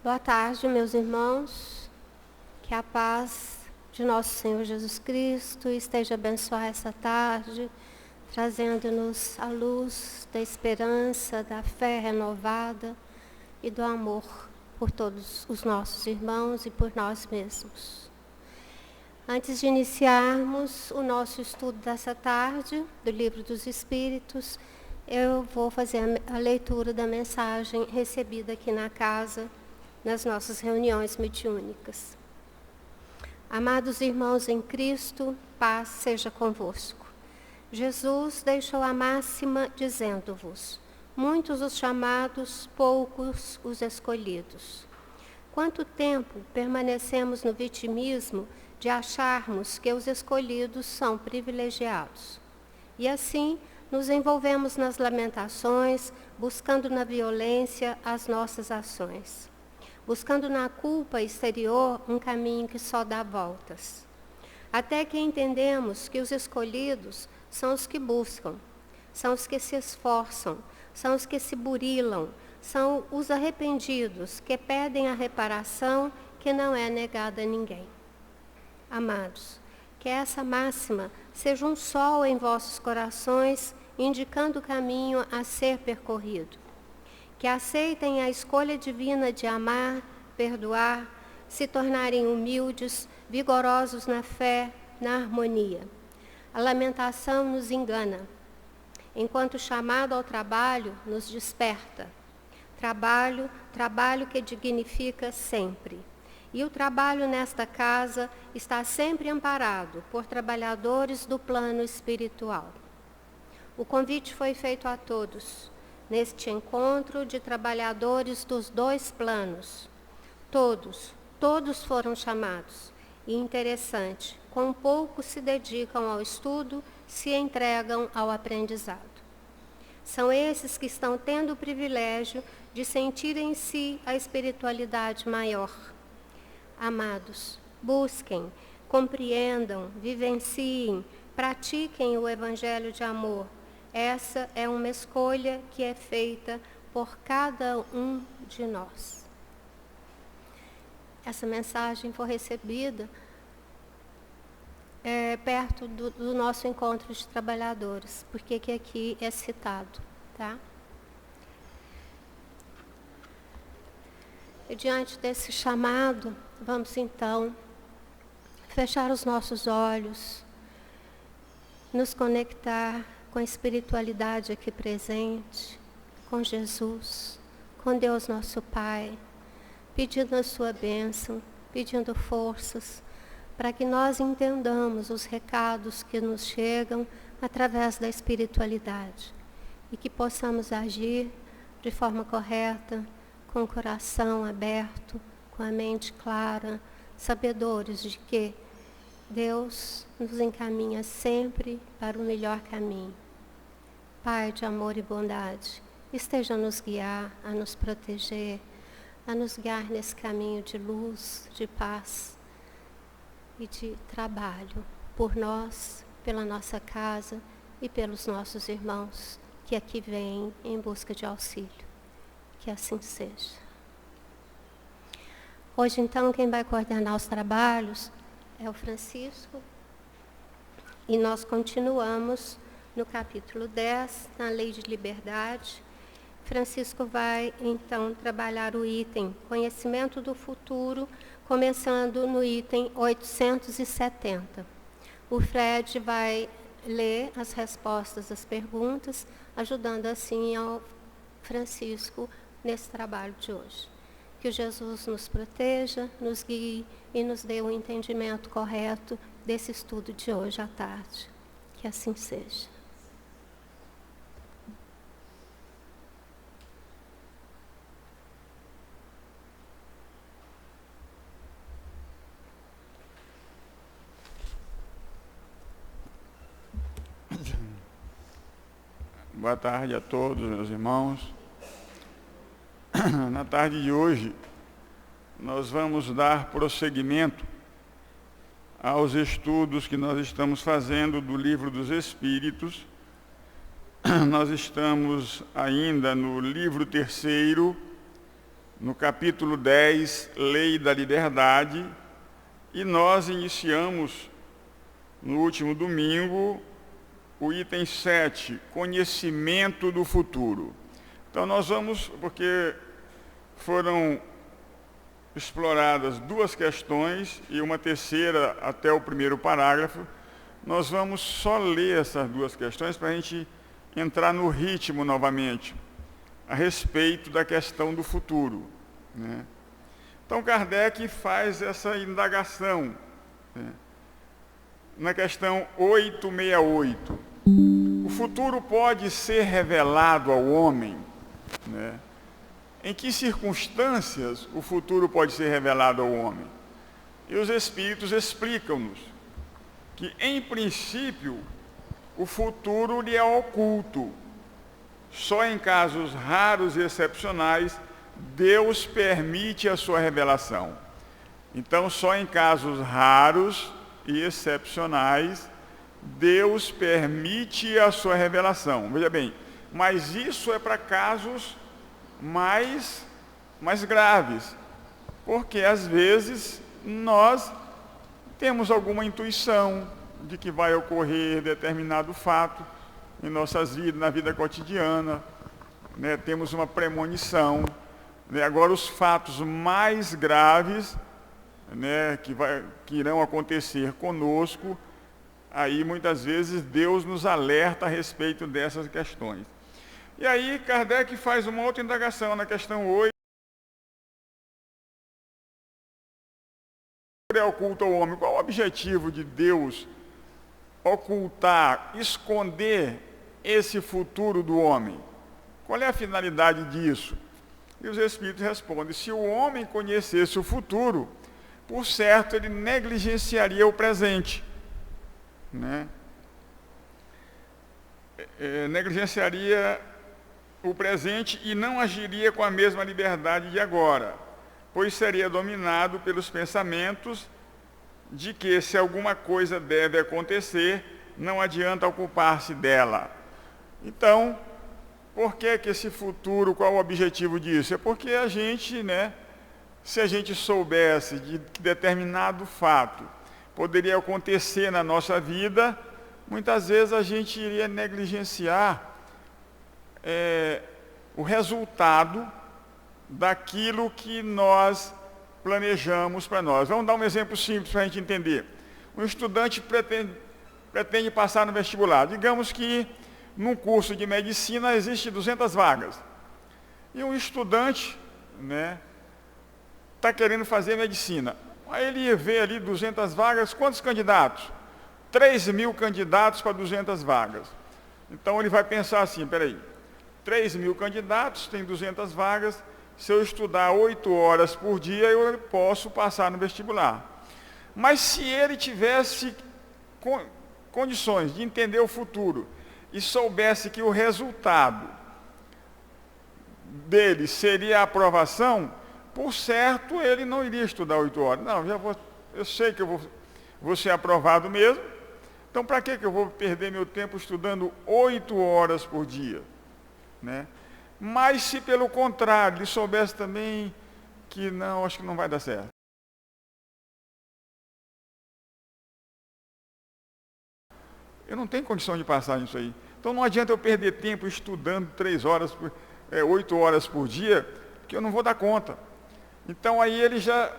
Boa tarde, meus irmãos. Que a paz de nosso Senhor Jesus Cristo esteja abençoar essa tarde, trazendo-nos a luz da esperança, da fé renovada e do amor por todos os nossos irmãos e por nós mesmos. Antes de iniciarmos o nosso estudo dessa tarde, do Livro dos Espíritos, eu vou fazer a leitura da mensagem recebida aqui na casa, nas nossas reuniões mediúnicas. Amados irmãos em Cristo, paz seja convosco. Jesus deixou a máxima dizendo-vos: muitos os chamados, poucos os escolhidos. Quanto tempo permanecemos no vitimismo de acharmos que os escolhidos são privilegiados? E assim nos envolvemos nas lamentações, buscando na violência as nossas ações, buscando na culpa exterior um caminho que só dá voltas. Até que entendemos que os escolhidos são os que buscam, são os que se esforçam, são os que se burilam, são os arrependidos que pedem a reparação que não é negada a ninguém. Amados, que essa máxima seja um sol em vossos corações, indicando o caminho a ser percorrido. Que aceitem a escolha divina de amar, perdoar, se tornarem humildes, vigorosos na fé, na harmonia. A lamentação nos engana, enquanto o chamado ao trabalho nos desperta. Trabalho que dignifica sempre. E o trabalho nesta casa está sempre amparado por trabalhadores do plano espiritual. O convite foi feito a todos, neste encontro de trabalhadores dos dois planos. Todos foram chamados. E interessante, quão pouco se dedicam ao estudo, se entregam ao aprendizado. São esses que estão tendo o privilégio de sentir em si a espiritualidade maior. Amados, busquem, compreendam, vivenciem, pratiquem o evangelho de amor. Essa é uma escolha que é feita por cada um de nós. Essa mensagem foi recebida perto do nosso encontro de trabalhadores, porque que aqui é citado, tá? E diante desse chamado, vamos então fechar os nossos olhos, nos conectar com a espiritualidade aqui presente, com Jesus, com Deus nosso Pai, pedindo a sua bênção, pedindo forças, para que nós entendamos os recados que nos chegam através da espiritualidade e que possamos agir de forma correta, com o coração aberto, com a mente clara, sabedores de que Deus nos encaminha sempre para o melhor caminho. Pai de amor e bondade, esteja a nos guiar, a nos proteger, a nos guiar nesse caminho de luz, de paz e de trabalho por nós, pela nossa casa e pelos nossos irmãos que aqui vêm em busca de auxílio. Que assim seja. Hoje, então, quem vai coordenar os trabalhos é o Francisco. E nós continuamos no capítulo 10, na Lei de Liberdade. Francisco vai, então, trabalhar o item Conhecimento do Futuro, começando no item 870. O Fred vai ler as respostas às perguntas, ajudando assim ao Francisco nesse trabalho de hoje. Que o Jesus nos proteja, nos guie e nos dê o entendimento correto desse estudo de hoje à tarde. Que assim seja. Boa tarde a todos, meus irmãos. Na tarde de hoje, nós vamos dar prosseguimento aos estudos que nós estamos fazendo do Livro dos Espíritos. Nós estamos ainda no livro 3º, no capítulo 10, Lei da Liberdade, e nós iniciamos no último domingo o item 7, conhecimento do futuro. Então nós vamos, porque foram exploradas duas questões e uma terceira até o primeiro parágrafo, nós vamos só ler essas duas questões para a gente entrar no ritmo novamente, a respeito da questão do futuro, né? Então Kardec faz essa indagação, né, na questão 868. O futuro pode ser revelado ao homem, né? Em que circunstâncias o futuro pode ser revelado ao homem? E os Espíritos explicam-nos que, em princípio, o futuro lhe é oculto. Só em casos raros e excepcionais, Deus permite a sua revelação. Então, só em casos raros e excepcionais, Deus permite a sua revelação. Veja bem, mas isso é para casos mais graves, porque às vezes nós temos alguma intuição de que vai ocorrer determinado fato em nossas vidas, na vida cotidiana, né? Temos uma premonição, né? Agora os fatos mais graves, né, que irão acontecer conosco, aí muitas vezes Deus nos alerta a respeito dessas questões. E aí Kardec faz uma outra indagação na questão 8. É oculto ao homem. Qual o objetivo de Deus ocultar, esconder esse futuro do homem? Qual é a finalidade disso? E os Espíritos respondem: se o homem conhecesse o futuro, por certo ele negligenciaria o presente, né? Negligenciaria o presente e não agiria com a mesma liberdade de agora, pois seria dominado pelos pensamentos de que, se alguma coisa deve acontecer, não adianta ocupar-se dela. Então, por que esse futuro, qual o objetivo disso? É porque a gente, né, se a gente soubesse de que determinado fato poderia acontecer na nossa vida, muitas vezes a gente iria negligenciar o resultado daquilo que nós planejamos para nós. Vamos dar um exemplo simples para a gente entender. Um estudante pretende passar no vestibular. Digamos que num curso de medicina existe 200 vagas. E um estudante, né, está querendo fazer medicina. Aí ele vê ali 200 vagas, quantos candidatos? 3.000 candidatos para 200 vagas. Então ele vai pensar assim, peraí, 3.000 candidatos, tem 200 vagas, se eu estudar 8 horas por dia, eu posso passar no vestibular. Mas se ele tivesse condições de entender o futuro e soubesse que o resultado dele seria a aprovação, por certo ele não iria estudar 8 horas. Não, eu sei que eu vou ser aprovado mesmo, então para que eu vou perder meu tempo estudando 8 horas por dia, né? Mas se pelo contrário, ele soubesse também que não, acho que não vai dar certo. Eu não tenho condição de passar nisso aí. Então não adianta eu perder tempo estudando 8 horas por dia, que eu não vou dar conta. Então aí ele já,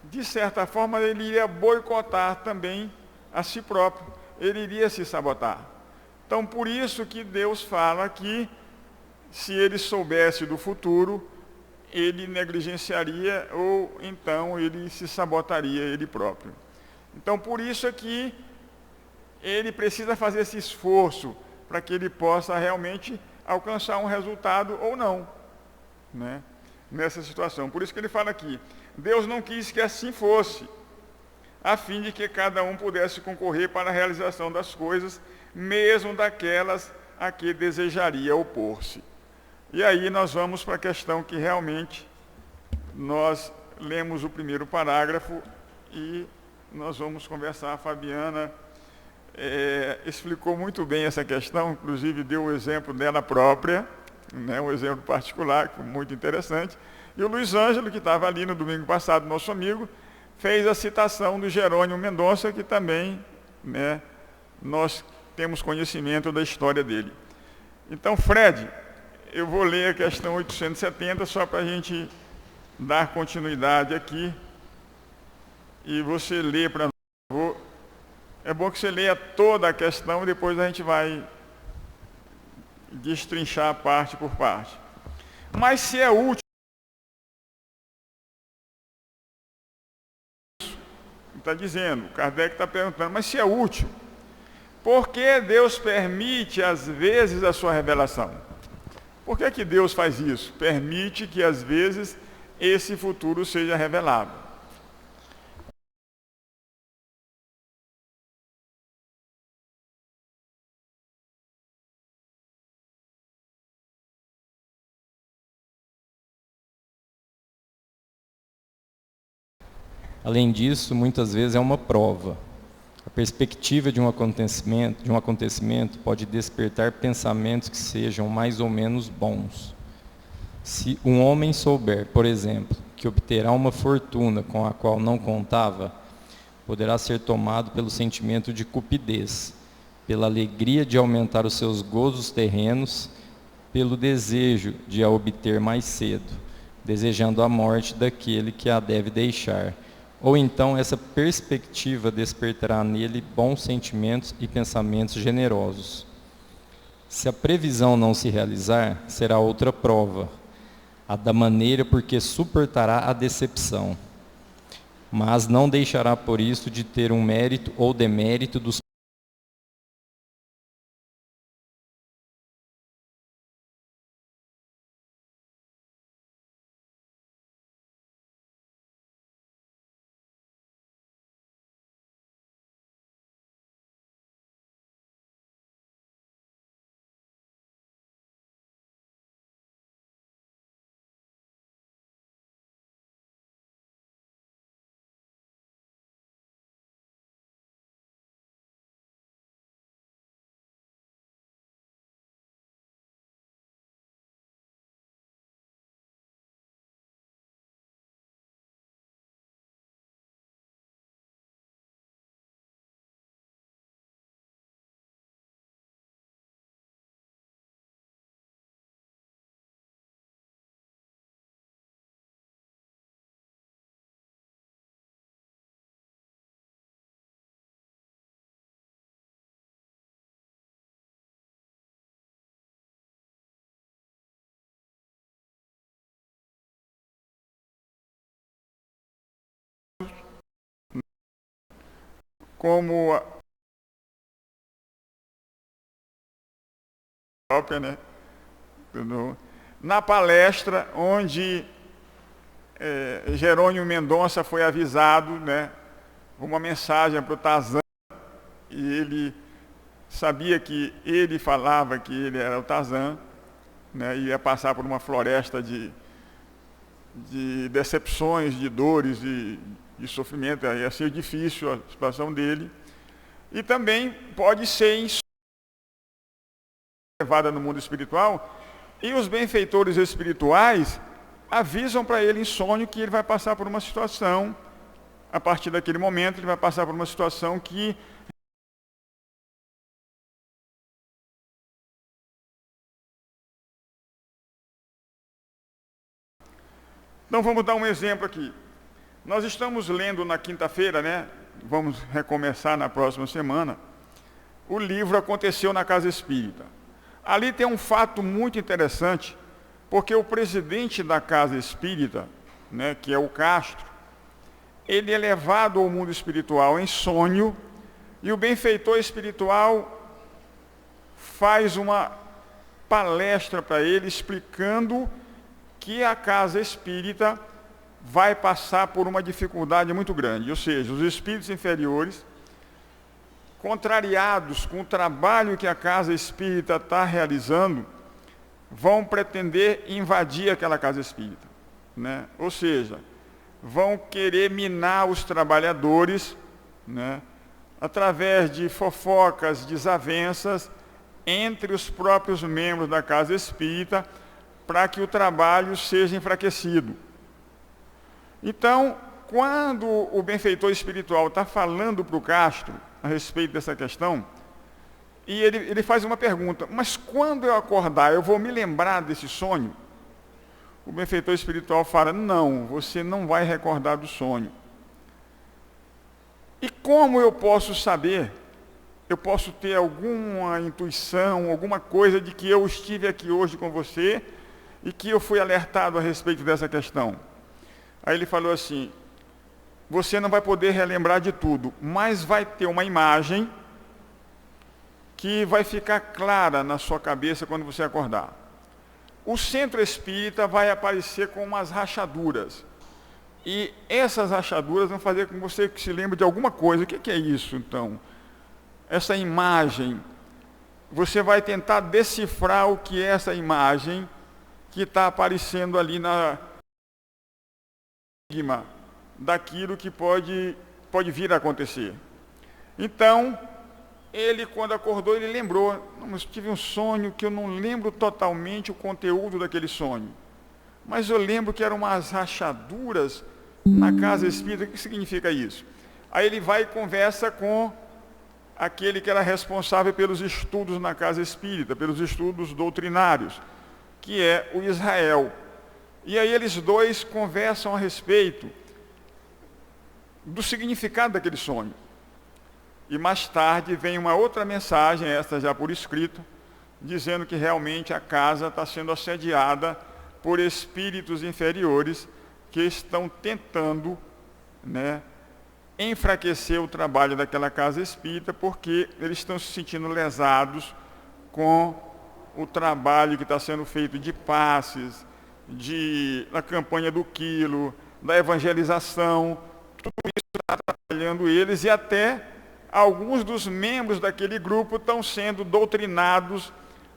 de certa forma, ele iria boicotar também a si próprio. Ele iria se sabotar. Então por isso que Deus fala que, se ele soubesse do futuro, ele negligenciaria ou então ele se sabotaria ele próprio. Então por isso é que ele precisa fazer esse esforço para que ele possa realmente alcançar um resultado ou não, né, nessa situação. Por isso que ele fala aqui, Deus não quis que assim fosse, a fim de que cada um pudesse concorrer para a realização das coisas, mesmo daquelas a que desejaria opor-se. E aí nós vamos para a questão que realmente nós lemos o primeiro parágrafo e nós vamos conversar. A Fabiana explicou muito bem essa questão, inclusive deu o exemplo dela própria, né, um exemplo particular, que foi muito interessante. E o Luiz Ângelo, que estava ali no domingo passado, nosso amigo, fez a citação do Jerônimo Mendonça, que também, né, nós temos conhecimento da história dele. Então, Fred, eu vou ler a questão 870 só para a gente dar continuidade aqui. E você lê para nós. É bom que você leia toda a questão e depois a gente vai destrinchar parte por parte. Mas se é útil, está dizendo, Kardec está perguntando, mas se é útil, por que Deus permite às vezes a sua revelação? Por que Deus faz isso? Permite que às vezes esse futuro seja revelado. Além disso, muitas vezes é uma prova. A perspectiva de um acontecimento pode despertar pensamentos que sejam mais ou menos bons. Se um homem souber, por exemplo, que obterá uma fortuna com a qual não contava, poderá ser tomado pelo sentimento de cupidez, pela alegria de aumentar os seus gozos terrenos, pelo desejo de a obter mais cedo, desejando a morte daquele que a deve deixar. Ou então essa perspectiva despertará nele bons sentimentos e pensamentos generosos. Se a previsão não se realizar, será outra prova, a da maneira porque suportará a decepção, mas não deixará por isso de ter um mérito ou demérito dos como a própria, né? Na palestra onde Jerônimo Mendonça foi avisado, né, uma mensagem para o Tarzan, e ele sabia que ele falava que ele era o Tarzan, né, ia passar por uma floresta de decepções, de dores, de sofrimento, ia ser difícil a situação dele. E também pode ser levada no mundo espiritual, e os benfeitores espirituais avisam para ele em sonho que ele vai passar por uma situação, a partir daquele momento ele vai passar por uma situação que então vamos dar um exemplo aqui. Nós estamos lendo na quinta-feira, né? Vamos recomeçar na próxima semana. O livro Aconteceu na Casa Espírita. Ali tem um fato muito interessante, porque o presidente da Casa Espírita, né, que é o Castro, ele é levado ao mundo espiritual em sonho, e o benfeitor espiritual faz uma palestra para ele explicando que a Casa Espírita vai passar por uma dificuldade muito grande, ou seja, os espíritos inferiores, contrariados com o trabalho que a Casa Espírita está realizando, vão pretender invadir aquela Casa Espírita, né? Ou seja, vão querer minar os trabalhadores, né, através de fofocas, desavenças entre os próprios membros da Casa Espírita, para que o trabalho seja enfraquecido. Então, quando o benfeitor espiritual está falando para o Castro a respeito dessa questão, e ele faz uma pergunta: mas quando eu acordar, eu vou me lembrar desse sonho? O benfeitor espiritual fala: não, você não vai recordar do sonho. E como eu posso saber? Eu posso ter alguma intuição, alguma coisa de que eu estive aqui hoje com você e que eu fui alertado a respeito dessa questão. Aí ele falou assim: você não vai poder relembrar de tudo, mas vai ter uma imagem que vai ficar clara na sua cabeça quando você acordar. O centro espírita vai aparecer com umas rachaduras. E essas rachaduras vão fazer com que você se lembre de alguma coisa. O que é isso, então? Essa imagem, você vai tentar decifrar o que é essa imagem que está aparecendo ali na daquilo que pode vir a acontecer. Então, ele, quando acordou, ele lembrou: não, mas tive um sonho que eu não lembro totalmente o conteúdo daquele sonho, mas eu lembro que eram umas rachaduras na casa espírita. O que significa isso? Aí ele vai e conversa com aquele que era responsável pelos estudos na casa espírita, pelos estudos doutrinários, que é o Israel. E aí eles dois conversam a respeito do significado daquele sonho. E mais tarde vem uma outra mensagem, esta já por escrito, dizendo que realmente a casa está sendo assediada por espíritos inferiores que estão tentando, enfraquecer o trabalho daquela casa espírita, porque eles estão se sentindo lesados com o trabalho que está sendo feito de passes, da campanha do quilo, da evangelização. Tudo isso está atrapalhando eles, e até alguns dos membros daquele grupo estão sendo doutrinados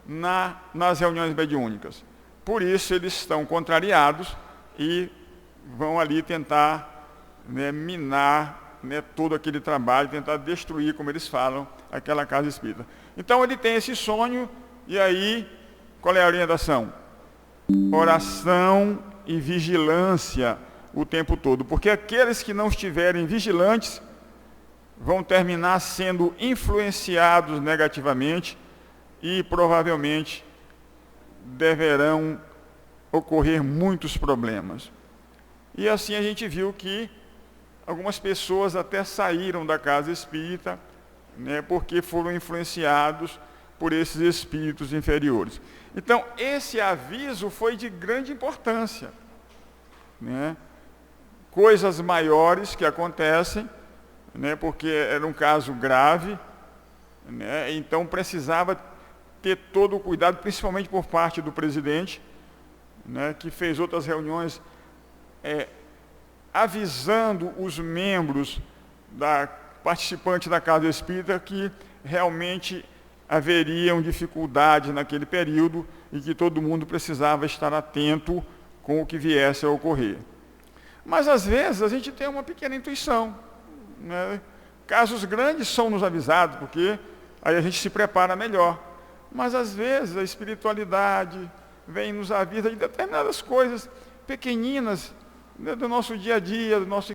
nas reuniões mediúnicas. Por isso eles estão contrariados e vão ali tentar minar todo aquele trabalho, tentar destruir, como eles falam, aquela casa espírita. Então ele tem esse sonho, e aí, qual é a orientação? Oração e vigilância o tempo todo, porque aqueles que não estiverem vigilantes vão terminar sendo influenciados negativamente e provavelmente deverão ocorrer muitos problemas. E assim a gente viu que algumas pessoas até saíram da casa espírita, porque foram influenciados por esses espíritos inferiores. Então, esse aviso foi de grande importância. Coisas maiores que acontecem, porque era um caso grave, então precisava ter todo o cuidado, principalmente por parte do presidente, que fez outras reuniões avisando os membros participantes da casa espírita que realmente haveriam dificuldades naquele período e que todo mundo precisava estar atento com o que viesse a ocorrer. Mas às vezes a gente tem uma pequena intuição. Casos grandes são nos avisados, porque aí a gente se prepara melhor. Mas às vezes a espiritualidade vem e nos avisa de determinadas coisas pequeninas do nosso dia a dia, do nosso...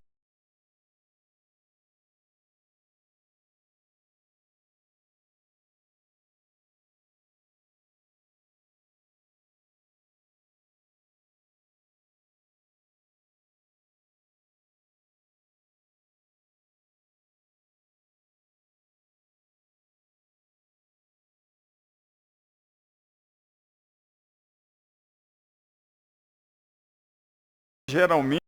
Geralmente,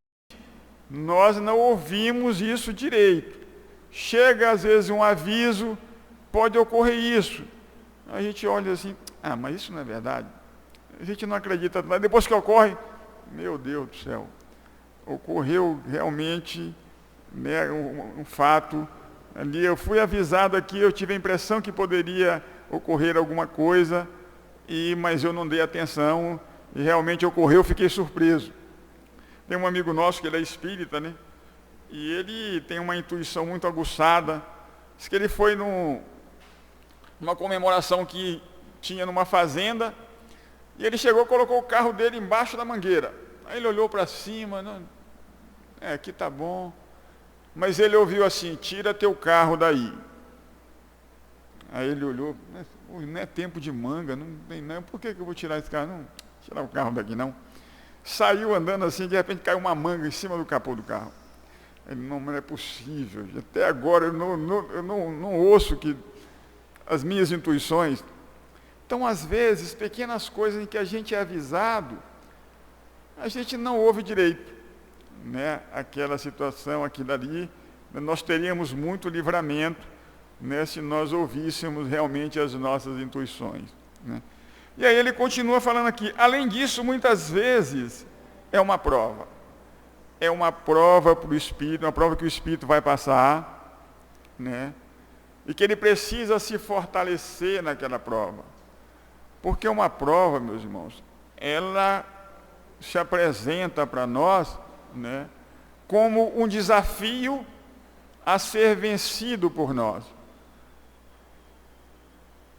nós não ouvimos isso direito. Chega às vezes um aviso, pode ocorrer isso. A gente olha assim: mas isso não é verdade. A gente não acredita. Depois que ocorre, meu Deus do céu, ocorreu realmente um fato. Ali eu fui avisado aqui, eu tive a impressão que poderia ocorrer alguma coisa, mas eu não dei atenção, e realmente ocorreu, fiquei surpreso. Tem um amigo nosso que ele é espírita, e ele tem uma intuição muito aguçada. Diz que ele foi numa comemoração que tinha numa fazenda, e ele chegou e colocou o carro dele embaixo da mangueira. Aí ele olhou para cima, aqui tá bom. Mas ele ouviu assim, tira teu carro daí. Aí ele olhou, não é tempo de manga, não, por que eu vou tirar esse carro? Não, tirar o carro daqui não. Saiu andando assim, de repente caiu uma manga em cima do capô do carro. Ele, não é possível, até agora eu não ouço as minhas intuições. Então, às vezes, pequenas coisas em que a gente é avisado, a gente não ouve direito, né? Aquela situação, aquilo ali, nós teríamos muito livramento, né, se nós ouvíssemos realmente as nossas intuições, né? E aí ele continua falando aqui, além disso, muitas vezes é uma prova. É uma prova para o Espírito, uma prova que o Espírito vai passar, né? E que ele precisa se fortalecer naquela prova. Porque uma prova, meus irmãos, ela se apresenta para nós, né, como um desafio a ser vencido por nós.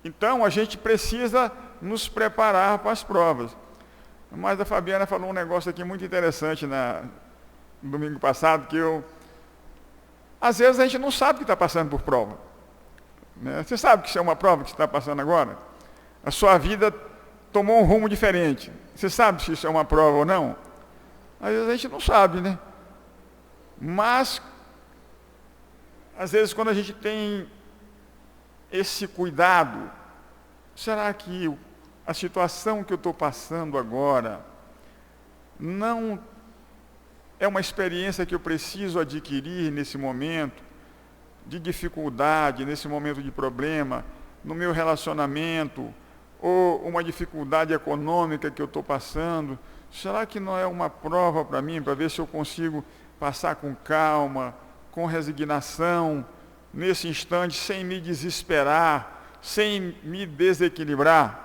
Então, a gente precisa nos preparar para as provas. Mas a Fabiana falou um negócio aqui muito interessante no domingo passado, que às vezes a gente não sabe que está passando por prova, né? Você sabe que isso é uma prova que você está passando agora? A sua vida tomou um rumo diferente. Você sabe se isso é uma prova ou não? Às vezes a gente não sabe, né? Mas, às vezes quando a gente tem esse cuidado, será que a situação que eu estou passando agora não é uma experiência que eu preciso adquirir nesse momento de dificuldade, nesse momento de problema, no meu relacionamento, ou uma dificuldade econômica que eu estou passando? Será que não é uma prova para mim, para ver se eu consigo passar com calma, com resignação, nesse instante, sem me desesperar, sem me desequilibrar?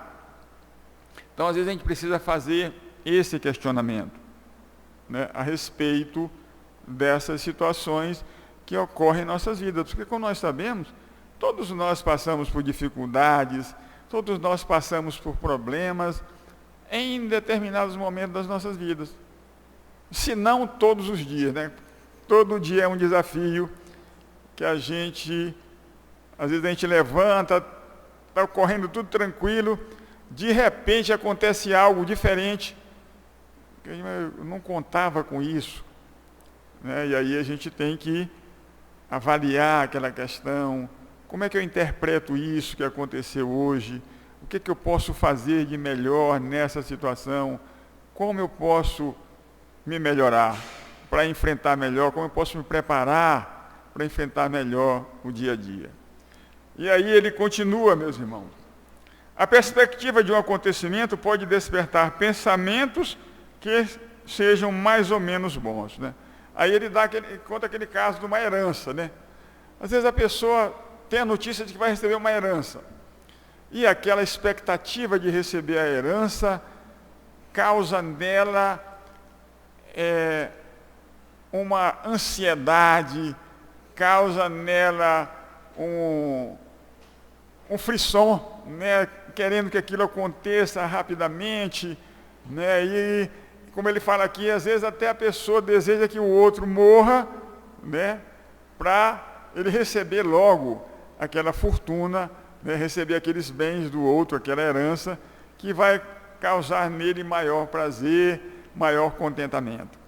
Então, às vezes, a gente precisa fazer esse questionamento, né, a respeito dessas situações que ocorrem em nossas vidas. Porque, como nós sabemos, todos nós passamos por dificuldades, todos nós passamos por problemas em determinados momentos das nossas vidas. Se não todos os dias, né? Todo dia é um desafio que a gente, às vezes a gente levanta, está ocorrendo tudo tranquilo, de repente acontece algo diferente, eu não contava com isso, né? E aí a gente tem que avaliar aquela questão, como é que eu interpreto isso que aconteceu hoje, o que eu posso fazer de melhor nessa situação, como eu posso me melhorar para enfrentar melhor, como eu posso me preparar para enfrentar melhor o dia a dia. E aí ele continua, meus irmãos. A perspectiva de um acontecimento pode despertar pensamentos que sejam mais ou menos bons, né? Aí ele conta aquele caso de uma herança, né? Às vezes a pessoa tem a notícia de que vai receber uma herança, e aquela expectativa de receber a herança causa nela uma ansiedade, causa nela um frisson, né, querendo que aquilo aconteça rapidamente, né, e como ele fala aqui, às vezes até a pessoa deseja que o outro morra, né, para ele receber logo aquela fortuna, né, receber aqueles bens do outro, aquela herança, que vai causar nele maior prazer, maior contentamento.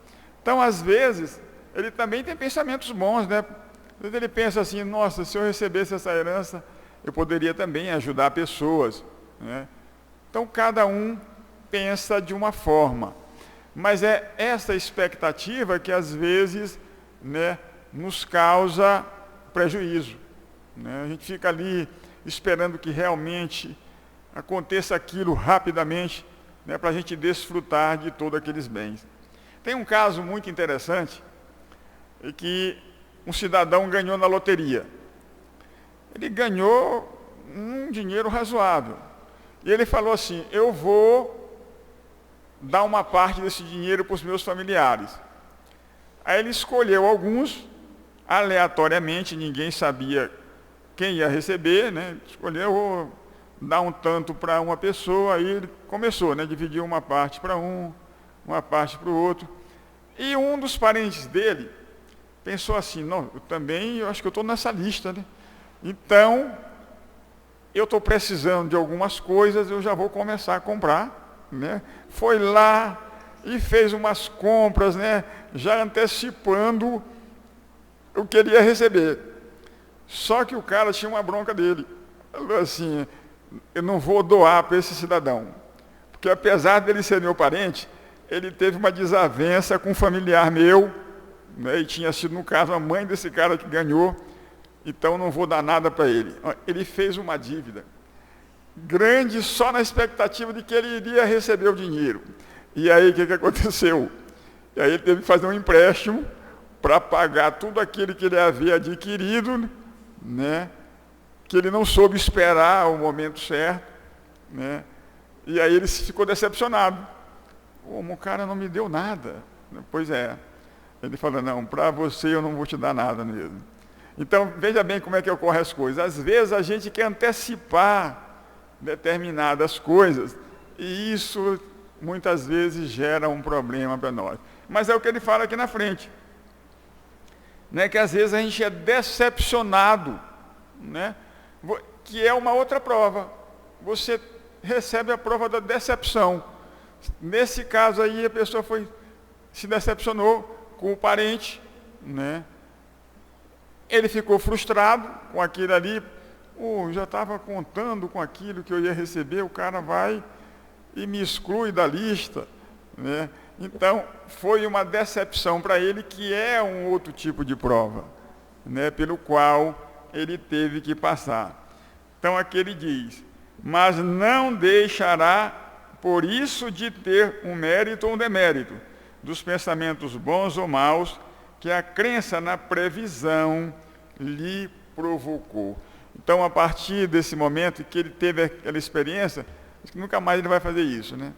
Então, às vezes, ele também tem pensamentos bons, né? Às vezes ele pensa assim, nossa, se eu recebesse essa herança, eu poderia também ajudar pessoas, né? Então, cada um pensa de uma forma. Mas é essa expectativa que, às vezes, né, nos causa prejuízo, né? A gente fica ali esperando que realmente aconteça aquilo rapidamente, né, para a gente desfrutar de todos aqueles bens. Tem um caso muito interessante, que um cidadão ganhou na loteria. Ele ganhou um dinheiro razoável. E ele falou assim, eu vou dar uma parte desse dinheiro para os meus familiares. Aí ele escolheu alguns, aleatoriamente, ninguém sabia quem ia receber, né? Escolheu, vou dar um tanto para uma pessoa, aí ele começou, né? Dividiu uma parte para um, uma parte para o outro. E um dos parentes dele pensou assim, não, eu acho que eu estou nessa lista, né? Então, eu estou precisando de algumas coisas, eu já vou começar a comprar, né? Foi lá e fez umas compras, né? Já antecipando o que ele ia receber. Só que o cara tinha uma bronca dele. Falou assim, eu não vou doar para esse cidadão. Porque apesar dele ser meu parente, ele teve uma desavença com um familiar meu, né? E tinha sido, no caso, a mãe desse cara que ganhou, então não vou dar nada para ele. Ele fez uma dívida grande só na expectativa de que ele iria receber o dinheiro. E aí o que aconteceu? E aí ele teve que fazer um empréstimo para pagar tudo aquilo que ele havia adquirido, né? Que ele não soube esperar o momento certo, né? E aí ele ficou decepcionado. O cara não me deu nada. Pois é. Ele falou, não, para você eu não vou te dar nada mesmo. Então, veja bem como é que ocorrem as coisas. Às vezes a gente quer antecipar determinadas coisas e isso muitas vezes gera um problema para nós. Mas é o que ele fala aqui na frente. Né, que às vezes a gente é decepcionado, né, que é uma outra prova. Você recebe a prova da decepção. Nesse caso aí a pessoa se decepcionou com o parente, né? Ele ficou frustrado com aquilo ali, já estava contando com aquilo que eu ia receber, o cara vai e me exclui da lista, né? Então, foi uma decepção para ele, que é um outro tipo de prova, né, pelo qual ele teve que passar. Então, aqui ele diz, mas não deixará por isso de ter um mérito ou um demérito dos pensamentos bons ou maus que a crença na previsão lhe provocou. Então, a partir desse momento que ele teve aquela experiência, nunca mais ele vai fazer isso, né?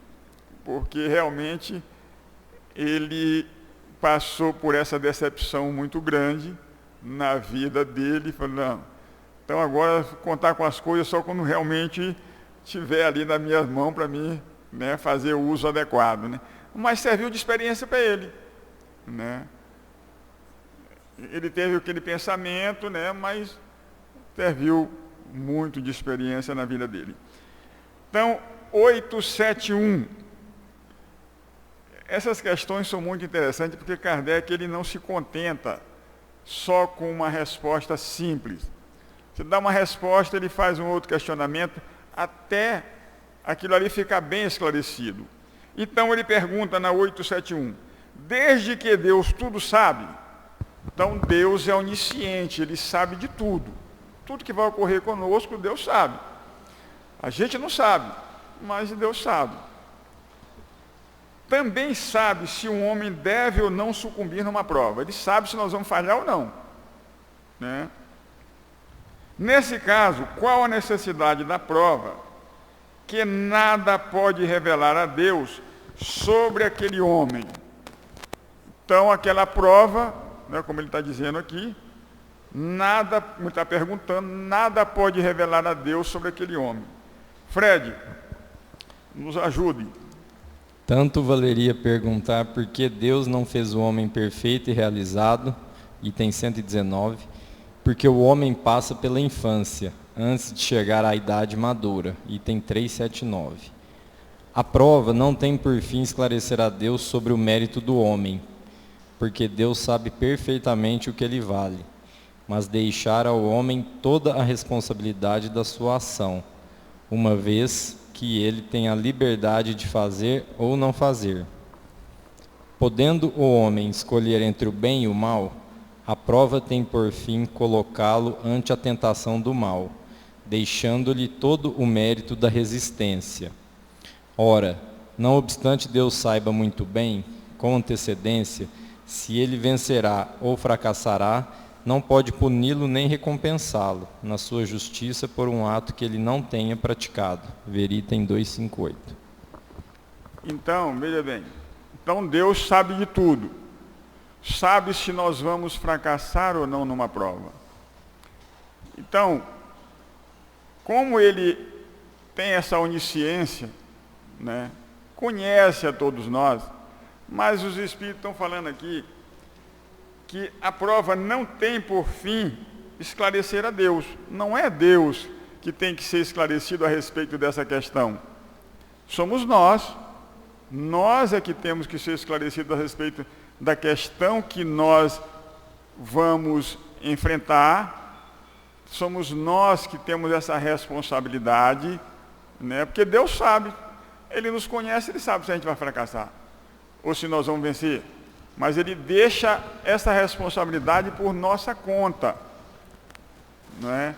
Porque realmente ele passou por essa decepção muito grande na vida dele, falou, não, então agora contar com as coisas só quando realmente estiver ali nas minhas mãos para mim, né, fazer o uso adequado, né? Mas serviu de experiência para ele, né? Ele teve aquele pensamento, né, mas serviu muito de experiência na vida dele. Então, 871. Essas questões são muito interessantes porque Kardec ele não se contenta só com uma resposta simples. Você dá uma resposta, ele faz um outro questionamento até aquilo ali ficar bem esclarecido. Então ele pergunta na 871, desde que Deus tudo sabe, então Deus é onisciente, ele sabe de tudo. Tudo que vai ocorrer conosco, Deus sabe. A gente não sabe, mas Deus sabe. Também sabe se um homem deve ou não sucumbir numa prova. Ele sabe se nós vamos falhar ou não, né? Nesse caso, qual a necessidade da prova? Que nada pode revelar a Deus sobre aquele homem. Então, aquela prova, né, como ele está dizendo aqui, nada, ele está perguntando, nada pode revelar a Deus sobre aquele homem. Fred, nos ajude. Tanto valeria perguntar por que Deus não fez o homem perfeito e realizado, item 119, porque o homem passa pela infância, antes de chegar à idade madura, item 379. A prova não tem por fim esclarecer a Deus sobre o mérito do homem, porque Deus sabe perfeitamente o que ele vale, mas deixar ao homem toda a responsabilidade da sua ação, uma vez que ele tem a liberdade de fazer ou não fazer. Podendo o homem escolher entre o bem e o mal, a prova tem por fim colocá-lo ante a tentação do mal, deixando-lhe todo o mérito da resistência. Ora, não obstante Deus saiba muito bem, com antecedência, se ele vencerá ou fracassará, não pode puni-lo nem recompensá-lo, na sua justiça por um ato que ele não tenha praticado. Veri item 258. Então, veja bem, então Deus sabe de tudo. Sabe se nós vamos fracassar ou não numa prova. Então, como ele tem essa onisciência, né, conhece a todos nós, Mas os Espíritos estão falando aqui que a prova não tem por fim esclarecer a Deus. Não é Deus que tem que ser esclarecido a respeito dessa questão. Somos nós. Nós é que temos que ser esclarecidos a respeito da questão que nós vamos enfrentar. Somos nós que temos essa responsabilidade, né? Porque Deus sabe, Ele nos conhece, Ele sabe se a gente vai fracassar ou se nós vamos vencer. Mas Ele deixa essa responsabilidade por nossa conta, não é?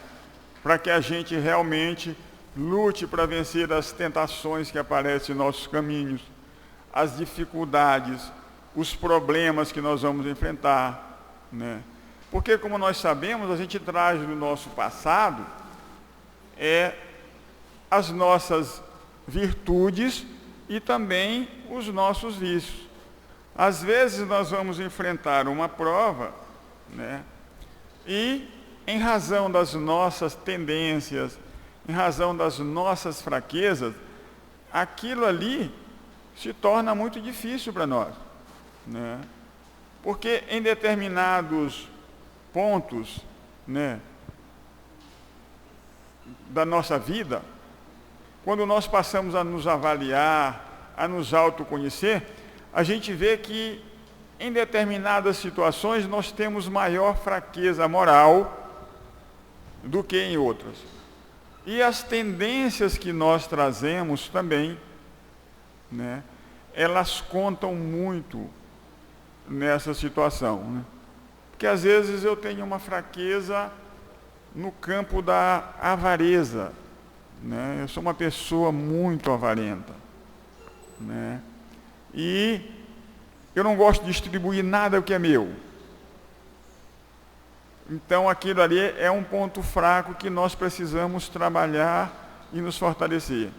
Para que a gente realmente lute para vencer as tentações que aparecem em nossos caminhos, as dificuldades, os problemas que nós vamos enfrentar, né? Porque, como nós sabemos, a gente traz do nosso passado as nossas virtudes e também os nossos vícios. Às vezes nós vamos enfrentar uma prova, né? E em razão das nossas tendências, em razão das nossas fraquezas, aquilo ali se torna muito difícil para nós, né? Porque em determinados pontos, né, da nossa vida, quando nós passamos a nos avaliar, a nos autoconhecer, a gente vê que em determinadas situações nós temos maior fraqueza moral do que em outras. E as tendências que nós trazemos também, né, elas contam muito nessa situação, né? Porque às vezes eu tenho uma fraqueza no campo da avareza, né? Eu sou uma pessoa muito avarenta, né? E eu não gosto de distribuir nada que é meu. Então aquilo ali é um ponto fraco que nós precisamos trabalhar e nos fortalecer.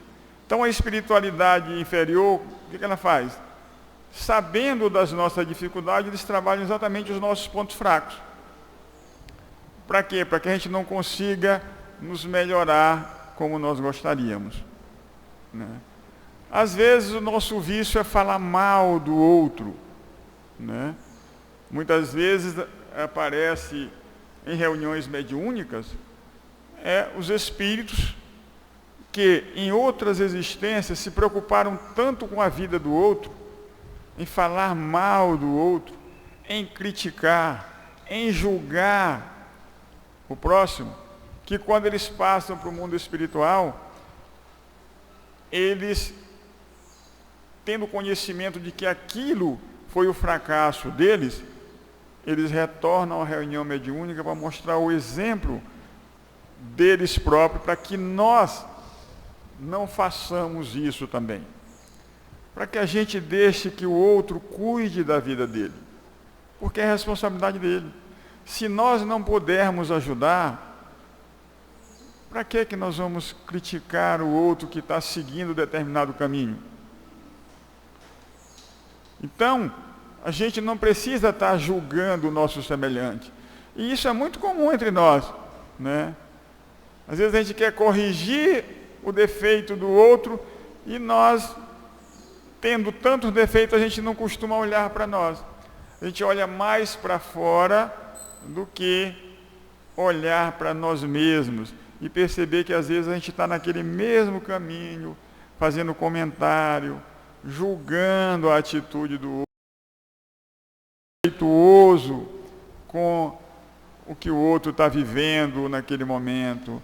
Então a espiritualidade inferior, o que ela faz? Sabendo das nossas dificuldades, eles trabalham exatamente os nossos pontos fracos. Para quê? Para que a gente não consiga nos melhorar como nós gostaríamos, né? Às vezes o nosso vício é falar mal do outro, né? Muitas vezes aparece em reuniões mediúnicas os espíritos que em outras existências se preocuparam tanto com a vida do outro, em falar mal do outro, em criticar, em julgar o próximo, que quando eles passam para o mundo espiritual, eles, tendo conhecimento de que aquilo foi o fracasso deles, eles retornam à reunião mediúnica para mostrar o exemplo deles próprios, para que nós não façamos isso também. Para que a gente deixe que o outro cuide da vida dele, porque é responsabilidade dele. Se nós não pudermos ajudar, para que nós vamos criticar o outro que está seguindo determinado caminho? Então, a gente não precisa estar julgando o nosso semelhante. E isso é muito comum entre nós, né? Às vezes a gente quer corrigir o defeito do outro e nós, tendo tantos defeitos, a gente não costuma olhar para nós. A gente olha mais para fora do que olhar para nós mesmos e perceber que às vezes a gente está naquele mesmo caminho, fazendo comentário, julgando a atitude do outro, respeituoso com o que o outro está vivendo naquele momento.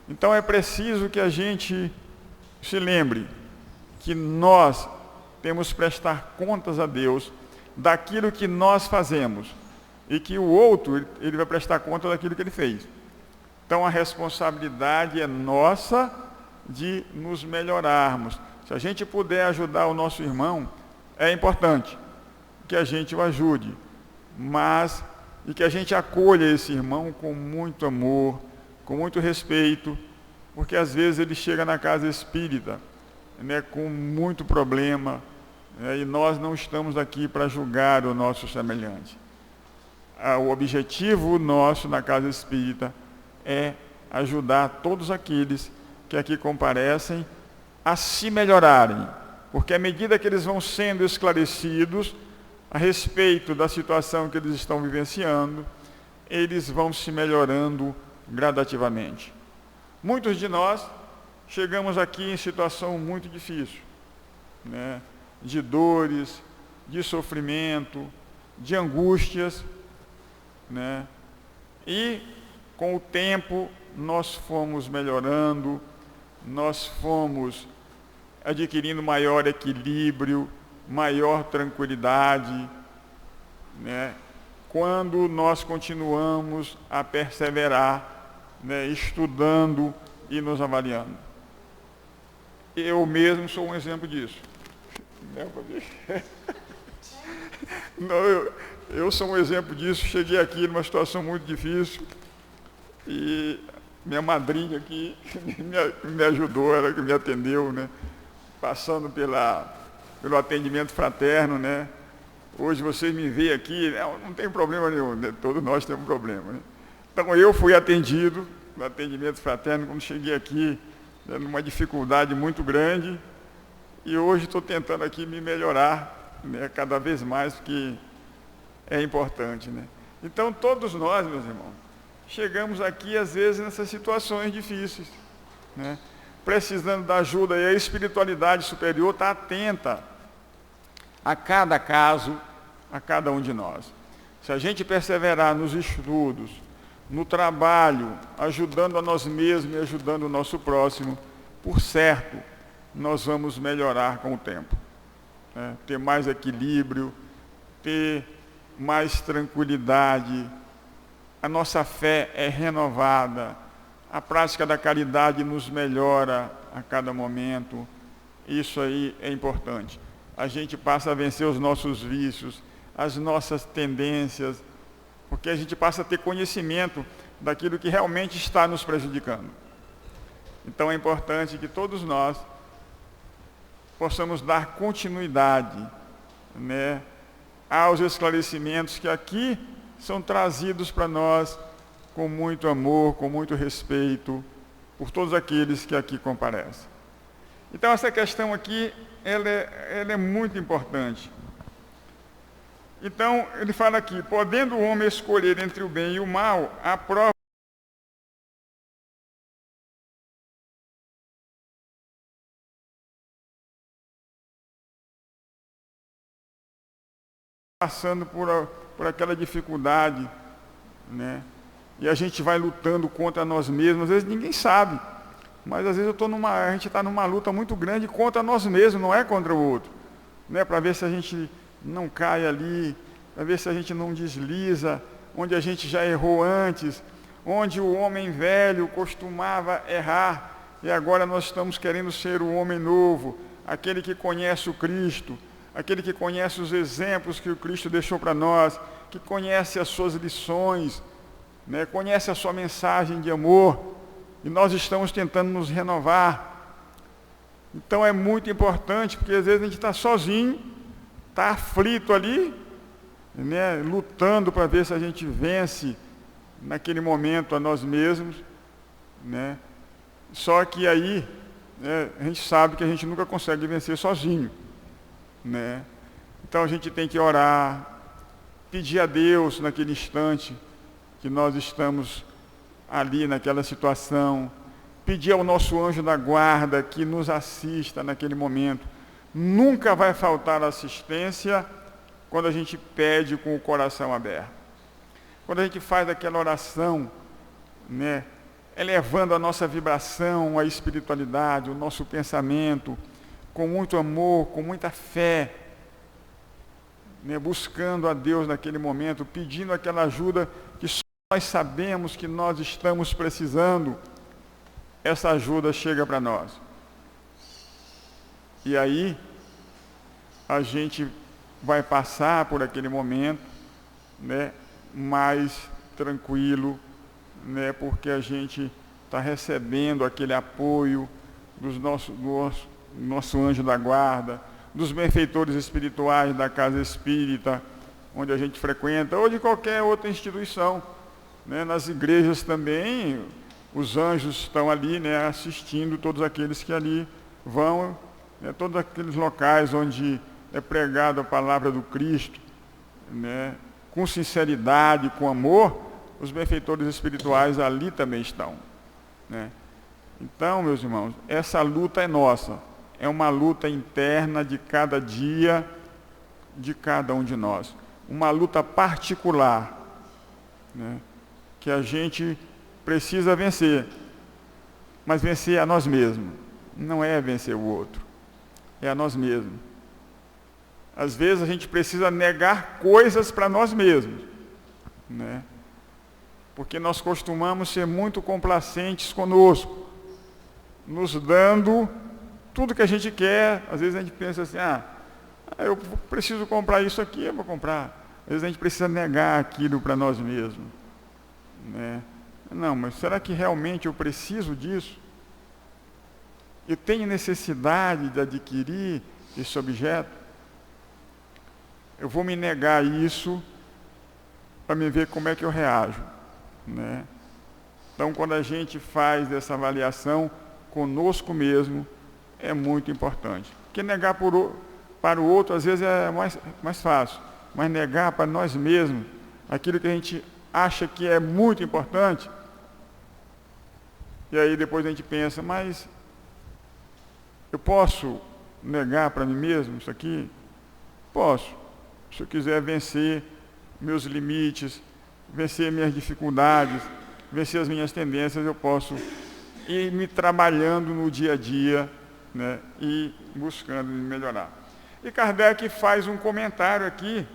Então é preciso que a gente se lembre que nós temos que prestar contas a Deus daquilo que nós fazemos e que o outro, ele vai prestar conta daquilo que ele fez. Então a responsabilidade é nossa de nos melhorarmos. Se a gente puder ajudar o nosso irmão, é importante que a gente o ajude, mas e que a gente acolha esse irmão com muito amor, com muito respeito, porque às vezes ele chega na casa espírita, né, com muito problema, né, e nós não estamos aqui para julgar o nosso semelhante. O objetivo nosso na casa espírita é ajudar todos aqueles que aqui comparecem a se melhorarem, porque à medida que eles vão sendo esclarecidos a respeito da situação que eles estão vivenciando, eles vão se melhorando gradativamente. Muitos de nós chegamos aqui em situação muito difícil, né? De dores, de sofrimento, de angústias, né? E com o tempo nós fomos melhorando, nós fomos adquirindo maior equilíbrio, maior tranquilidade, né? Quando nós continuamos a perseverar, né? Estudando e nos avaliando. Eu mesmo sou um exemplo disso. Não, eu sou um exemplo disso. Cheguei aqui numa situação muito difícil e minha madrinha aqui me ajudou, ela que me atendeu, né? Passando pelo atendimento fraterno, né? Hoje vocês me veem aqui, não tem problema nenhum, né? Todos nós temos problema, né? Então eu fui atendido no atendimento fraterno quando cheguei aqui, né, numa dificuldade muito grande, e hoje estou tentando aqui me melhorar, né, cada vez mais, porque é importante, né? Então todos nós, meus irmãos, chegamos aqui às vezes nessas situações difíceis, né? Precisando da ajuda, e a espiritualidade superior está atenta a cada caso, a cada um de nós. Se a gente perseverar nos estudos, no trabalho, ajudando a nós mesmos e ajudando o nosso próximo, por certo, nós vamos melhorar com o tempo, né? Ter mais equilíbrio, ter mais tranquilidade, a nossa fé é renovada, a prática da caridade nos melhora a cada momento. Isso aí é importante. A gente passa a vencer os nossos vícios, as nossas tendências, porque a gente passa a ter conhecimento daquilo que realmente está nos prejudicando. Então é importante que todos nós possamos dar continuidade, né, aos esclarecimentos que aqui são trazidos para nós com muito amor, com muito respeito por todos aqueles que aqui comparecem. Então essa questão aqui, ela é muito importante. Então ele fala aqui, podendo o homem escolher entre o bem e o mal, a prova passando por aquela dificuldade, né? E a gente vai lutando contra nós mesmos, às vezes ninguém sabe, mas às vezes a gente está numa luta muito grande contra nós mesmos, não é contra o outro, né? Para ver se a gente não cai ali, para ver se a gente não desliza, onde a gente já errou antes, onde o homem velho costumava errar, e agora nós estamos querendo ser o homem novo, aquele que conhece o Cristo, aquele que conhece os exemplos que o Cristo deixou para nós, que conhece as suas lições, né, conhece a sua mensagem de amor, e nós estamos tentando nos renovar. Então é muito importante, porque às vezes a gente está sozinho, está aflito ali, né, lutando para ver se a gente vence naquele momento a nós mesmos, né? Só que aí, né, a gente sabe que a gente nunca consegue vencer sozinho, né? Então a gente tem que orar, pedir a Deus naquele instante que nós estamos ali naquela situação, pedir ao nosso anjo da guarda que nos assista naquele momento. Nunca vai faltar assistência quando a gente pede com o coração aberto. Quando a gente faz aquela oração, né, elevando a nossa vibração, a espiritualidade, o nosso pensamento, com muito amor, com muita fé, né, buscando a Deus naquele momento, pedindo aquela ajuda que só nós sabemos que nós estamos precisando, essa ajuda chega para nós. E aí, a gente vai passar por aquele momento, né, mais tranquilo, né, porque a gente está recebendo aquele apoio do nosso anjo da guarda, dos benfeitores espirituais da casa espírita, onde a gente frequenta, ou de qualquer outra instituição, né? Nas igrejas também, os anjos estão ali, né, assistindo todos aqueles que ali vão né, todos aqueles locais onde é pregada a palavra do Cristo, né, com sinceridade, com amor, os benfeitores espirituais ali também estão, né? Então, meus irmãos, essa luta é nossa, é uma luta interna de cada dia, de cada um de nós, uma luta particular, né, que a gente precisa vencer, mas vencer a nós mesmos, não é vencer o outro, é a nós mesmos. Às vezes a gente precisa negar coisas para nós mesmos, né? Porque nós costumamos ser muito complacentes conosco, nos dando tudo que a gente quer. Às vezes a gente pensa assim, eu preciso comprar isso aqui, eu vou comprar. Às vezes a gente precisa negar aquilo para nós mesmos, né? Não, mas será que realmente eu preciso disso? Eu tenho necessidade de adquirir esse objeto? Eu vou me negar isso para me ver como é que eu reajo, né? Então, quando a gente faz essa avaliação conosco mesmo, é muito importante. Porque negar para o outro, às vezes, é mais fácil. Mas negar para nós mesmos, aquilo que a gente acha que é muito importante, e aí depois a gente pensa, mas eu posso negar para mim mesmo isso aqui? Posso. Se eu quiser vencer meus limites, vencer minhas dificuldades, vencer as minhas tendências, eu posso ir me trabalhando no dia a dia, né, e buscando melhorar. E Kardec faz um comentário aqui.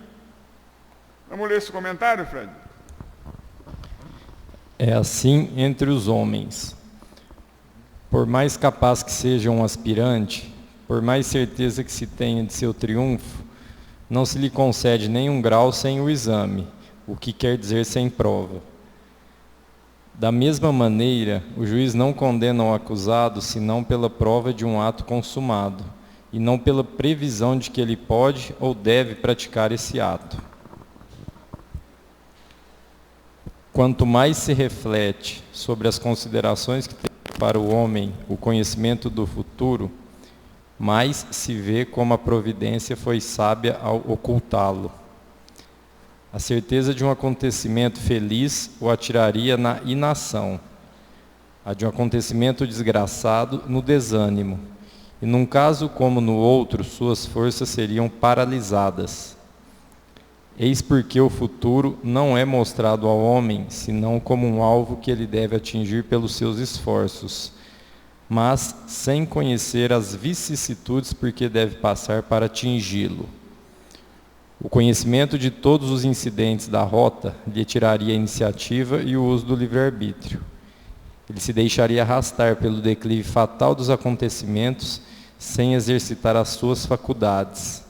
Vamos ler esse comentário, Fred? É assim entre os homens. Por mais capaz que seja um aspirante, por mais certeza que se tenha de seu triunfo, não se lhe concede nenhum grau sem o exame, o que quer dizer sem prova. Da mesma maneira, o juiz não condena o acusado senão pela prova de um ato consumado, e não pela previsão de que ele pode ou deve praticar esse ato. Quanto mais se reflete sobre as considerações que tem para o homem o conhecimento do futuro, mais se vê como a providência foi sábia ao ocultá-lo. A certeza de um acontecimento feliz o atiraria na inação, a de um acontecimento desgraçado no desânimo, e num caso como no outro, suas forças seriam paralisadas. Eis porque o futuro não é mostrado ao homem, senão como um alvo que ele deve atingir pelos seus esforços, mas sem conhecer as vicissitudes por que deve passar para atingi-lo. O conhecimento de todos os incidentes da rota lhe tiraria a iniciativa e o uso do livre-arbítrio. Ele se deixaria arrastar pelo declive fatal dos acontecimentos sem exercitar as suas faculdades.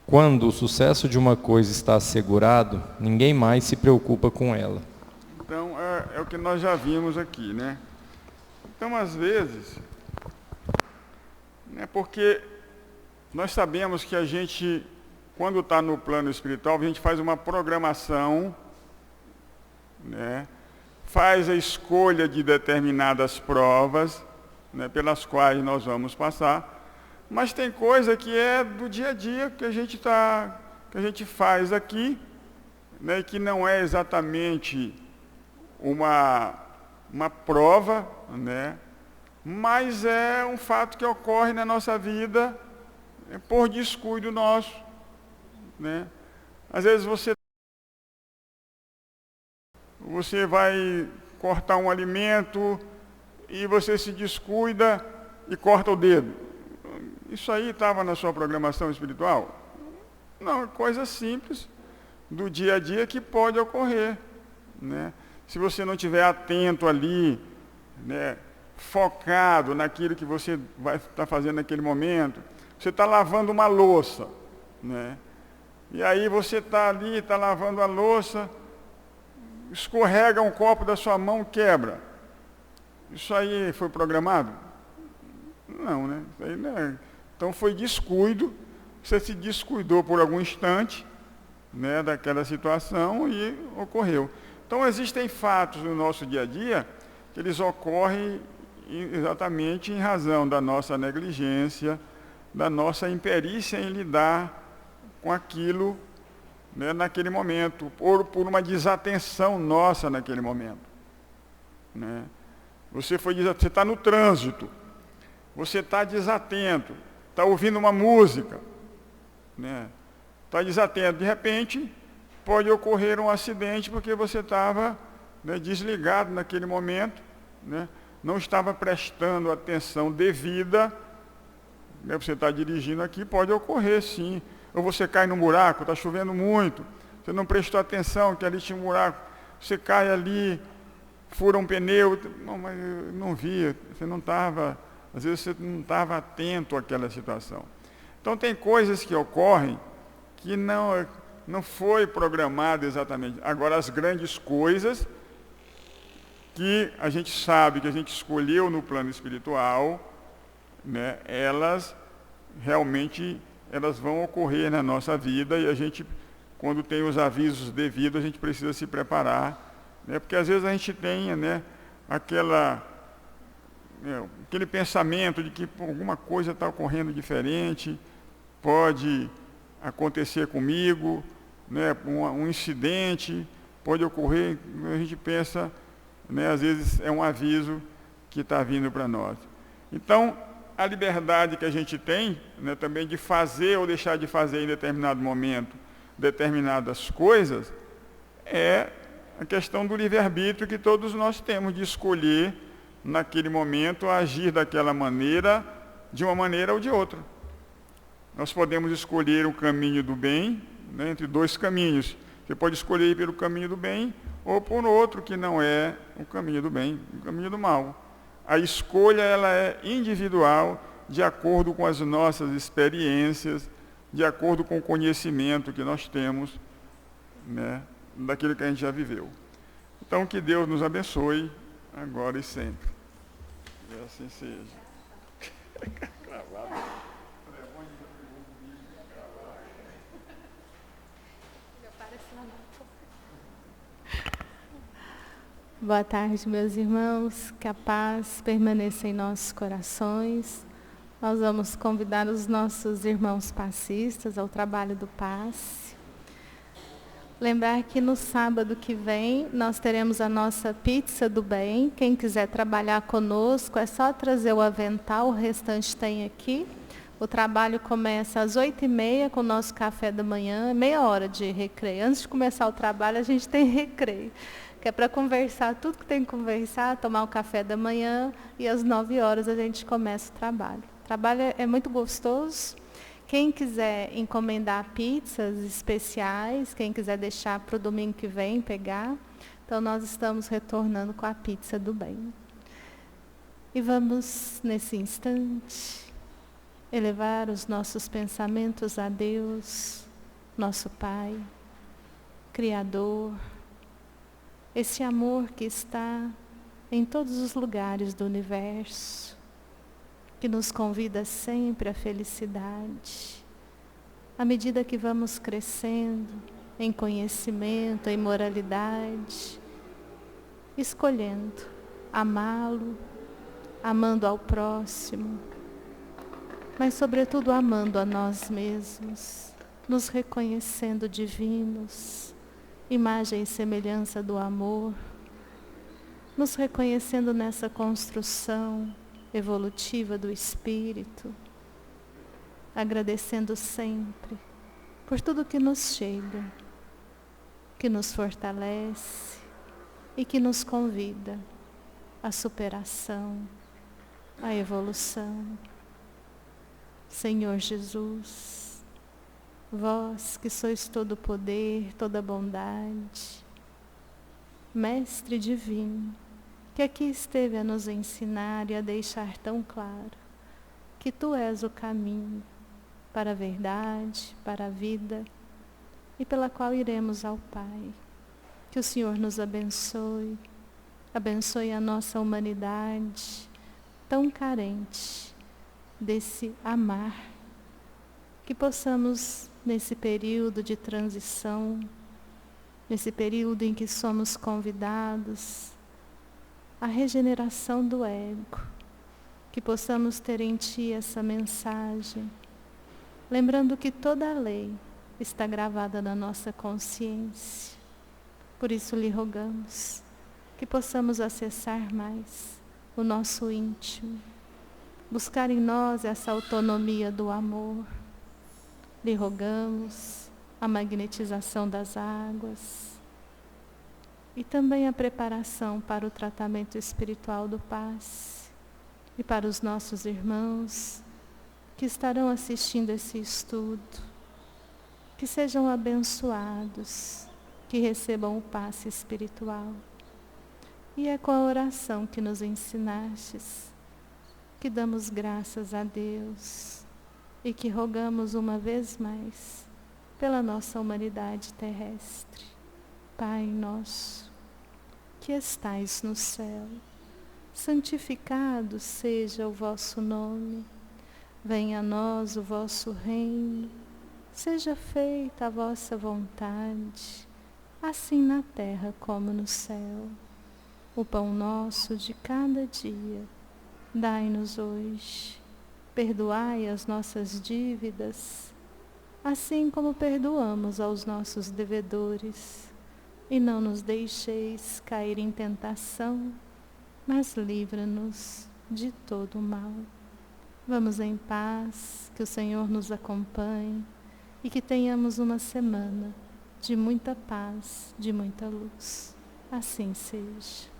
Quando o sucesso de uma coisa está assegurado, ninguém mais se preocupa com ela. Então, é o que nós já vimos aqui, né? Então, às vezes, né, porque nós sabemos que a gente, quando está no plano espiritual, a gente faz uma programação, né, faz a escolha de determinadas provas, né, pelas quais nós vamos passar, mas tem coisa que é do dia a dia que a gente faz aqui, né, que não é exatamente uma prova, né, mas é um fato que ocorre na nossa vida, por descuido nosso, né? Às vezes você vai cortar um alimento e você se descuida e corta o dedo. Isso aí estava na sua programação espiritual? Não, é coisa simples do dia a dia que pode ocorrer, né? Se você não estiver atento ali, né, focado naquilo que você vai estar fazendo naquele momento, você está lavando uma louça, né? E aí você está ali, está lavando a louça, escorrega um copo da sua mão, quebra. Isso aí foi programado? Não, né? Isso aí não é. Então foi descuido, você se descuidou por algum instante, né, daquela situação e ocorreu. Então existem fatos no nosso dia a dia que eles ocorrem exatamente em razão da nossa negligência, da nossa imperícia em lidar com aquilo, né, naquele momento, por uma desatenção nossa naquele momento. Né? Você está no trânsito, você está desatento, está ouvindo uma música, né? Está desatento, de repente pode ocorrer um acidente porque você estava, né, desligado naquele momento, né? Não estava prestando atenção devida, né? Você está dirigindo aqui, pode ocorrer sim. Ou você cai num buraco, está chovendo muito, você não prestou atenção que ali tinha um buraco, você cai ali, fura um pneu, não, mas eu não via, você não estava, às vezes você não estava atento àquela situação. Então tem coisas que ocorrem que não foi programado exatamente. Agora as grandes coisas que a gente sabe, que a gente escolheu no plano espiritual, né, elas realmente vão ocorrer na nossa vida, e a gente, quando tem os avisos devidos, a gente precisa se preparar, né, porque às vezes a gente tem, né, aquele pensamento de que alguma coisa está ocorrendo diferente, pode acontecer comigo, né, um incidente pode ocorrer, a gente pensa, né, às vezes é um aviso que está vindo para nós. Então, a liberdade que a gente tem, né, também de fazer ou deixar de fazer em determinado momento determinadas coisas, é a questão do livre-arbítrio que todos nós temos de escolher naquele momento agir daquela maneira, de uma maneira ou de outra. Nós podemos escolher o caminho do bem, né, entre dois caminhos. Você pode escolher ir pelo caminho do bem ou por outro que não é o caminho do bem, o caminho do mal. A escolha ela é individual, de acordo com as nossas experiências, de acordo com o conhecimento que nós temos, né, daquilo que a gente já viveu. Então, que Deus nos abençoe, agora e sempre. E assim seja. Boa tarde, meus irmãos. Que a paz permaneça em nossos corações. Nós vamos convidar os nossos irmãos passistas ao trabalho do passe. Lembrar que no sábado que vem nós teremos a nossa pizza do bem. Quem quiser trabalhar conosco é só trazer o avental, o restante tem aqui. O trabalho começa às 8h30 com o nosso café da manhã, meia hora de recreio. Antes de começar o trabalho, a gente tem recreio, que é para conversar tudo que tem que conversar, tomar o café da manhã, e às 9h a gente começa o trabalho. O trabalho é muito gostoso. Quem quiser encomendar pizzas especiais, quem quiser deixar para o domingo que vem pegar, então nós estamos retornando com a pizza do bem. E vamos, nesse instante, elevar os nossos pensamentos a Deus, nosso Pai, Criador, esse amor que está em todos os lugares do universo, que nos convida sempre à felicidade. À medida que vamos crescendo em conhecimento, em moralidade, escolhendo amá-lo, amando ao próximo, mas sobretudo amando a nós mesmos, nos reconhecendo divinos, imagem e semelhança do amor, nos reconhecendo nessa construção evolutiva do espírito, agradecendo sempre por tudo que nos chega, que nos fortalece e que nos convida à superação, à evolução. Senhor Jesus, vós que sois todo poder, toda bondade, Mestre divino, que aqui esteve a nos ensinar e a deixar tão claro que Tu és o caminho para a verdade, para a vida e pela qual iremos ao Pai. Que o Senhor nos abençoe, abençoe a nossa humanidade tão carente desse amar, que possamos, nesse período de transição, nesse período em que somos convidados à regeneração do ego, que possamos ter em Ti essa mensagem lembrando que toda a lei está gravada na nossa consciência. Por isso lhe rogamos que possamos acessar mais o nosso íntimo, buscar em nós essa autonomia do amor. Lhe rogamos a magnetização das águas e também a preparação para o tratamento espiritual do passe e para os nossos irmãos que estarão assistindo esse estudo, que sejam abençoados, que recebam o passe espiritual. E é com a oração que nos ensinastes que damos graças a Deus e que rogamos uma vez mais pela nossa humanidade terrestre. Pai nosso, que estais no céu, santificado seja o vosso nome. Venha a nós o vosso reino. Seja feita a vossa vontade, assim na terra como no céu. O pão nosso de cada dia, dai-nos hoje. Perdoai as nossas dívidas, assim como perdoamos aos nossos devedores. E não nos deixeis cair em tentação, mas livra-nos de todo o mal. Vamos em paz, que o Senhor nos acompanhe e que tenhamos uma semana de muita paz, de muita luz. Assim seja.